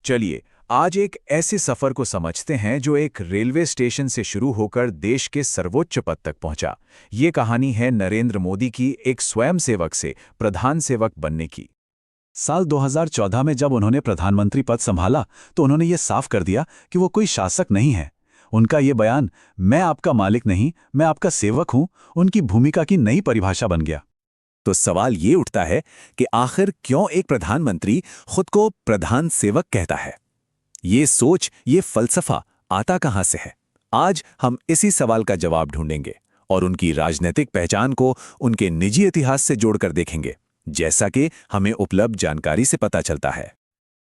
चलिए आज एक ऐसे सफर को समझते हैं जो एक रेलवे स्टेशन से शुरू होकर देश के सर्वोच्च पद तक पहुंचा। ये कहानी है नरेंद्र मोदी की एक स्वयंसेवक से प्रधान सेवक बनने की। साल 2014 में जब उन्होंने प्रधानमंत्री पद संभाला तो उन्होंने ये साफ कर दिया कि वो कोई शासक नहीं है। उनका ये बयान, मैं आपका मालिक नहीं, मैं आपका सेवक हूं, उनकी भूमिका की नई परिभाषा बन गया। तो सवाल ये उठता है कि आखिर क्यों एक प्रधानमंत्री खुद को प्रधान सेवक कहता है? ये सोच, ये फलसफा आता कहां से है? आज हम इसी सवाल का जवाब ढूंढेंगे और उनकी राजनीतिक पहचान को उनके निजी इतिहास से जोड़कर देखेंगे, जैसा कि हमें उपलब्ध जानकारी से पता चलता है।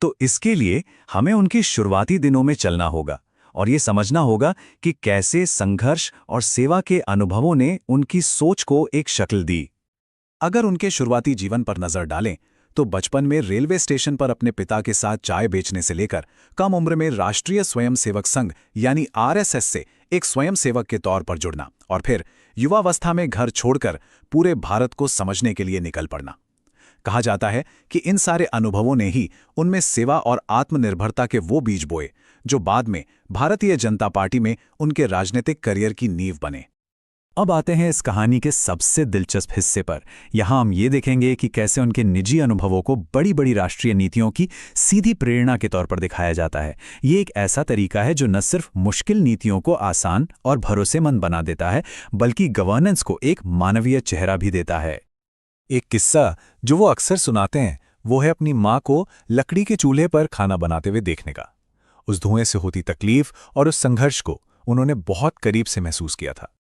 तो इसके लिए हमें उनके शुरुआती दिनों में चलना होगा और ये समझना होगा कि कैसे संघर्ष और सेवा के अनुभवों ने उनकी सोच को एक शक्ल दी। अगर उनके शुरुआती जीवन पर नजर डालें तो बचपन में रेलवे स्टेशन पर अपने पिता के साथ चाय बेचने से लेकर कम उम्र में राष्ट्रीय स्वयंसेवक संघ यानी आरएसएस से एक स्वयंसेवक के तौर पर जुड़ना और फिर युवावस्था में घर छोड़कर पूरे भारत को समझने के लिए निकल पड़ना। कहा जाता है कि इन सारे अनुभवों ने ही उनमें सेवा और आत्मनिर्भरता के वो बीज बोए जो बाद में भारतीय जनता पार्टी में उनके राजनीतिक करियर की नींव बने। अब आते हैं इस कहानी के सबसे दिलचस्प हिस्से पर। यहाँ हम ये देखेंगे कि कैसे उनके निजी अनुभवों को बड़ी बड़ी राष्ट्रीय नीतियों की सीधी प्रेरणा के तौर पर दिखाया जाता है। ये एक ऐसा तरीका है जो न सिर्फ मुश्किल नीतियों को आसान और भरोसेमंद बना देता है, बल्कि गवर्नेंस को एक मानवीय चेहरा भी देता है। एक किस्सा जो वो अक्सर सुनाते हैं वो है अपनी माँ को लकड़ी के चूल्हे पर खाना बनाते हुए देखने का। उस धुएं से होती तकलीफ और उस संघर्ष को उन्होंने बहुत करीब से महसूस किया था।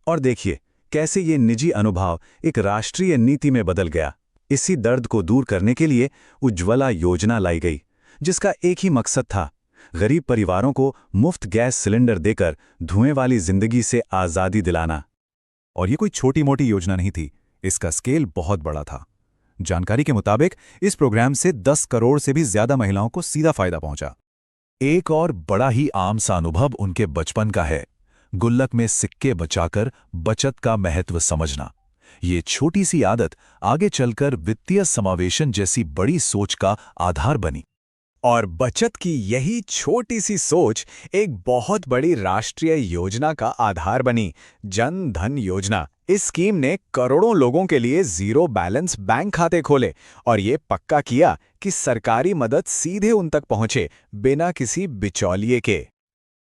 और देखिए कैसे ये निजी अनुभव एक राष्ट्रीय नीति में बदल गया। इसी दर्द को दूर करने के लिए उज्ज्वला योजना लाई गई, जिसका एक ही मकसद था, गरीब परिवारों को मुफ्त गैस सिलेंडर देकर धुएं वाली जिंदगी से आज़ादी दिलाना। और ये कोई छोटी मोटी योजना नहीं थी, इसका स्केल बहुत बड़ा था। जानकारी के मुताबिक इस प्रोग्राम से 10 करोड़ से भी ज्यादा महिलाओं को सीधा फायदा पहुंचा। एक और बड़ा ही आम सा अनुभव उनके बचपन का है, गुल्लक में सिक्के बचाकर बचत का महत्व समझना। ये छोटी सी आदत आगे चलकर वित्तीय समावेशन जैसी बड़ी सोच का आधार बनी। और बचत की यही छोटी सी सोच एक बहुत बड़ी राष्ट्रीय योजना का आधार बनी, जन धन योजना। इस स्कीम ने करोड़ों लोगों के लिए जीरो बैलेंस बैंक खाते खोले और ये पक्का किया कि सरकारी मदद सीधे उन तक पहुंचे, बिना किसी बिचौलिए के।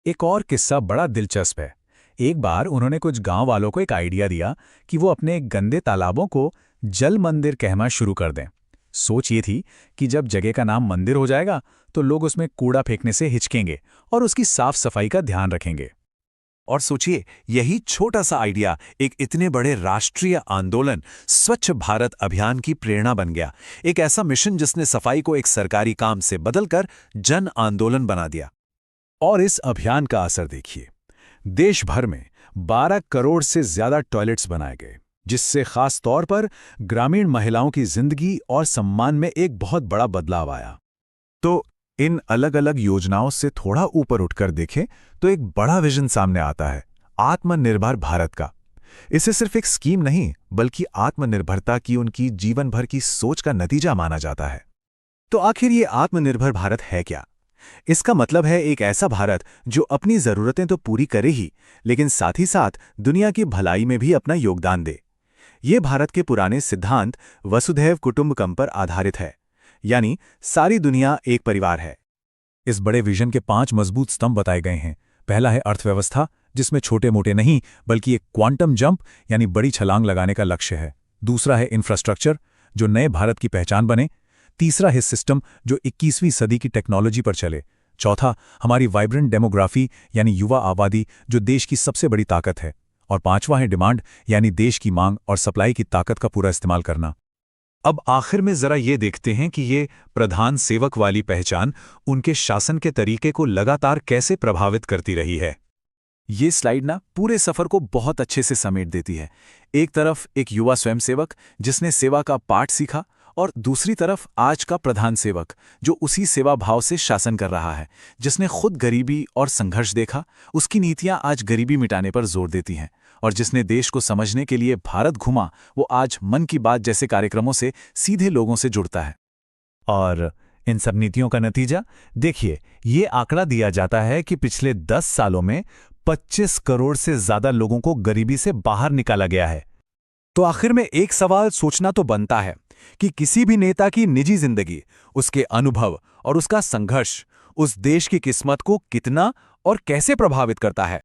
एक और किस्सा बड़ा दिलचस्प है। एक बार उन्होंने कुछ गांव वालों को एक आइडिया दिया कि वो अपने गंदे तालाबों को जल मंदिर कहना शुरू कर दें। सोच ये थी कि जब जगह का नाम मंदिर हो जाएगा तो लोग उसमें कूड़ा फेंकने से हिचकेंगे और उसकी साफ सफाई का ध्यान रखेंगे। और सोचिए, यही छोटा सा आइडिया एक इतने बड़े राष्ट्रीय आंदोलन स्वच्छ भारत अभियान की प्रेरणा बन गया। एक ऐसा मिशन जिसने सफाई को एक सरकारी काम से बदलकर जन आंदोलन बना दिया। और इस अभियान का असर देखिए, देश भर में 12 करोड़ से ज्यादा टॉयलेट्स बनाए गए, जिससे खास तौर पर ग्रामीण महिलाओं की जिंदगी और सम्मान में एक बहुत बड़ा बदलाव आया। तो इन अलग अलग योजनाओं से थोड़ा ऊपर उठकर देखें तो एक बड़ा विजन सामने आता है, आत्मनिर्भर भारत का। इसे सिर्फ एक स्कीम नहीं बल्कि आत्मनिर्भरता की उनकी जीवन भर की सोच का नतीजा माना जाता है। तो आखिर ये आत्मनिर्भर भारत है क्या? इसका मतलब है एक ऐसा भारत जो अपनी जरूरतें तो पूरी करे ही, लेकिन साथ ही साथ दुनिया की भलाई में भी अपना योगदान दे। ये भारत के पुराने सिद्धांत वसुधैव कुटुंबकम पर आधारित है, यानी सारी दुनिया एक परिवार है। इस बड़े विजन के 5 मजबूत स्तंभ बताए गए हैं। पहला है अर्थव्यवस्था, जिसमें छोटे मोटे नहीं बल्कि एक क्वांटम जंप यानी बड़ी छलांग लगाने का लक्ष्य है। दूसरा है इंफ्रास्ट्रक्चर, जो नए भारत की पहचान बने। तीसरा है सिस्टम, जो 21वीं सदी की टेक्नोलॉजी पर चले। चौथा, हमारी वाइब्रेंट डेमोग्राफी यानी युवा आबादी, जो देश की सबसे बड़ी ताकत है। और पांचवा है डिमांड, यानी देश की मांग और सप्लाई की ताकत का पूरा इस्तेमाल करना। अब आखिर में जरा ये देखते हैं कि ये प्रधान सेवक वाली पहचान उनके शासन के तरीके को लगातार कैसे प्रभावित करती रही है। ये स्लाइड ना पूरे सफर को बहुत अच्छे से समेट देती है। एक तरफ एक युवा स्वयंसेवक जिसने सेवा का पाठ सीखा, और दूसरी तरफ आज का प्रधान सेवक जो उसी सेवा भाव से शासन कर रहा है, जिसने खुद गरीबी और संघर्ष देखा। उसकी नीतियां आज गरीबी मिटाने पर जोर देती हैं, और जिसने देश को समझने के लिए भारत घुमा, वो आज मन की बात जैसे कार्यक्रमों से सीधे लोगों से जुड़ता है। और इन सब नीतियों का नतीजा देखिए, ये आंकड़ा दिया जाता है कि पिछले 10 सालों में 25 करोड़ से ज्यादा लोगों को गरीबी से बाहर निकाला गया है। तो आखिर में एक सवाल सोचना तो बनता है कि किसी भी नेता की निजी जिंदगी, उसके अनुभव और उसका संघर्ष उस देश की किस्मत को कितना और कैसे प्रभावित करता है।